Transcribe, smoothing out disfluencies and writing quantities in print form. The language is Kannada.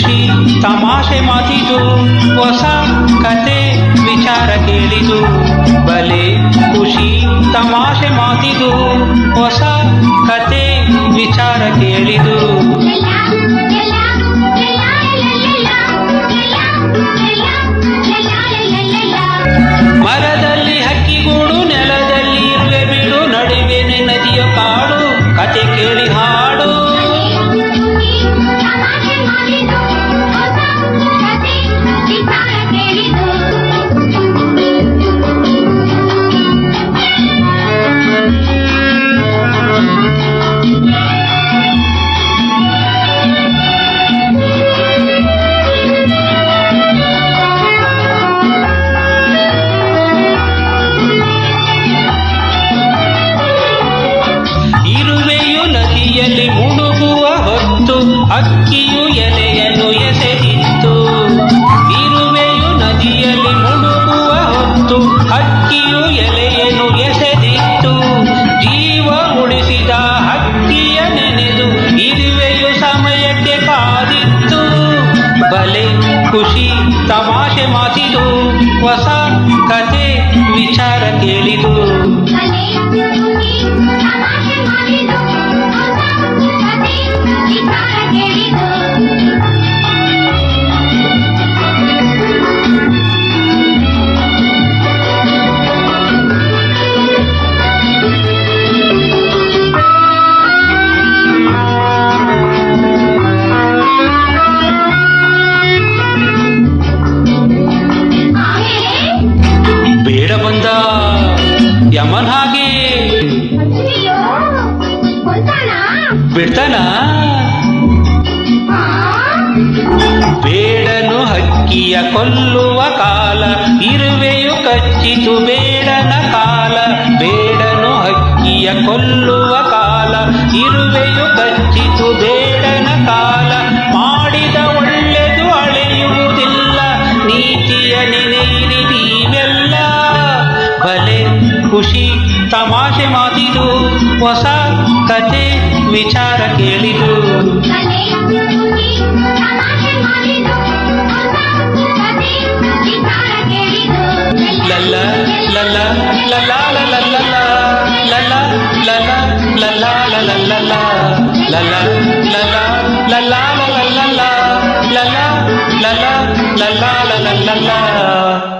ಖುಷಿ ತಮಾಷೆ ಮಾತಿದು, ಹೊಸ ಕತೆ ವಿಚಾರ ಕೇಳಿದು. ಬಲೆ ಖುಷಿ ತಮಾಷೆ ಮಾತಿದು, ಹೊಸ ಕತೆ ವಿಚಾರ ಕೇಳಿದು. ಮರದಲ್ಲಿ ಹಕ್ಕಿಗೂಡು, ನೆಲದಲ್ಲಿ ಇರುವೆ ಬೀಡು, ನಡುವೆನೆ ನದಿಯ ಕಾಡು, ಕತೆ ಕೇಳಿ ಹಾಡು. ನದಿಯಲ್ಲಿ ಮುಳುಗುವ ಹೊತ್ತು ಅಕ್ಕಿಯು ಎಲೆಯನ್ನು ಎಸೆದಿತ್ತು. ಇರುವೆಯು ನದಿಯಲ್ಲಿ ಮುಳುಗುವ ಹೊತ್ತು ಅಕ್ಕಿಯು ಎಲೆಯನ್ನು ಎಸೆದಿತ್ತು. ಜೀವ ಉಳಿಸಿದ ಹಕ್ಕಿಯ ನೆನೆದು ಇರುವೆಯು ಸಮಯಕ್ಕೆ ಕಾದಿತ್ತು. ಬಲೆ ಖುಷಿ ತಮಾಷೆ ಮಾತಿದು, ಹೊಸ ಕತೆ ವಿಚಾರ ಕೇಳಿದು. ಬೇಡ ಬಂದ ಯಮನ್ ಹಾಗೆ ಬಿಡ್ತಾನ. ಬೇಡನು ಹಕ್ಕಿಯ ಕೊಲ್ಲುವ ಕಾಲ, ಇರುವೆಯು ಕಚ್ಚಿತು ಬೇಡನ ಕಾಲ. ಬೇಡನು ಹಕ್ಕಿಯ ಕೊಲ್ಲುವ ಕಾಲ, ಇರುವೆಯು ಕಚ್ಚಿತು ಬೇಡನ ಕಾಲ. ಮಾಡಿದ ಒಳ್ಳೆದು ಅಳೆಯುವುದಿಲ್ಲ, ನೀತಿಯ ನೆನೆಯಿರಿ ನೀವೆಲ್ಲ. ಬಲೆ ಖುಷಿ ತಮಾಷೆ ಮಾತಿದು, ಹೊಸ ಕತೆ ವಿಚಾರ ಕೇಳಿದು. ಲಲ್ಲ ಲಲ್ಲ ಲಲ್ಲ ಲಲ್ಲ ಲಲ್ಲ ಲಲ್ಲ ಲಲ್ಲ ಲಲ್ಲ ಲಲ್ಲ ಲಲ್ಲ ಲಲ್ಲ ಲಲ್ಲ ಲಲ್ಲ ಲಲ್ಲ ಲಲ್ಲ ಲಲ್ಲ ಲಲ್ಲ ಲಲ್ಲ